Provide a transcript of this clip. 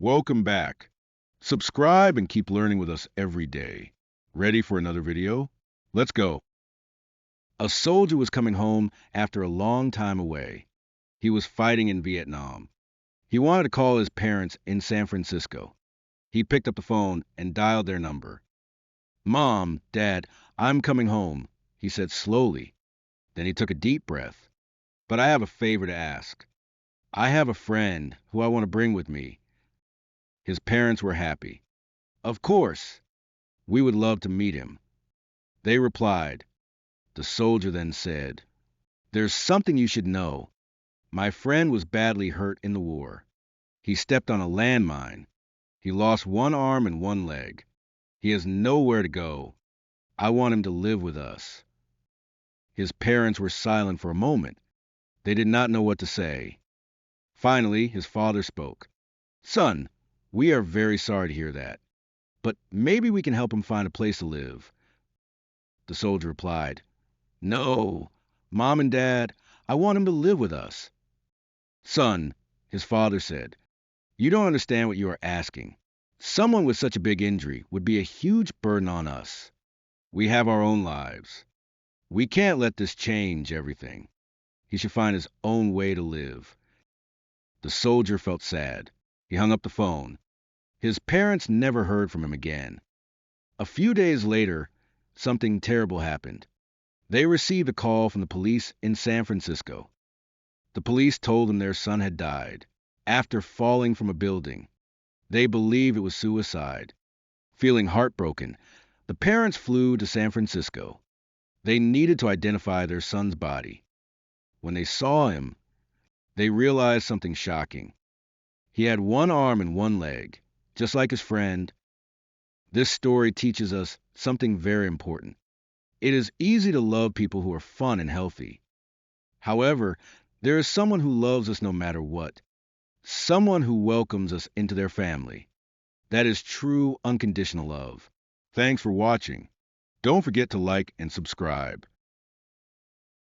Welcome back. Subscribe and keep learning with us every day. Ready for another video? Let's go. A soldier was coming home after a long time away. He was fighting in Vietnam. He wanted to call his parents in San Francisco. He picked up the phone and dialed their number. Mom, Dad, I'm coming home, he said slowly. Then he took a deep breath. But I have a favor to ask. I have a friend who I want to bring with me. His parents were happy. Of course, we would love to meet him. They replied. The soldier then said, There's something you should know. My friend was badly hurt in the war. He stepped on a landmine. He lost one arm and one leg. He has nowhere to go. I want him to live with us. His parents were silent for a moment. They did not know what to say. Finally, his father spoke. Son, we are very sorry to hear that. But maybe we can help him find a place to live. The soldier replied, No, Mom and Dad, I want him to live with us. Son, his father said, you don't understand what you are asking. Someone with such a big injury would be a huge burden on us. We have our own lives. We can't let this change everything. He should find his own way to live. The soldier felt sad. He hung up the phone. His parents never heard from him again. A few days later, something terrible happened. They received a call from the police in San Francisco. The police told them their son had died after falling from a building. They believed it was suicide. Feeling heartbroken, the parents flew to San Francisco. They needed to identify their son's body. When they saw him, they realized something shocking. He had one arm and one leg, just like his friend. This story teaches us something very important. It is easy to love people who are fun and healthy. However, there is someone who loves us no matter what. Someone who welcomes us into their family. That is true unconditional love. Thanks for watching. Don't forget to like and subscribe.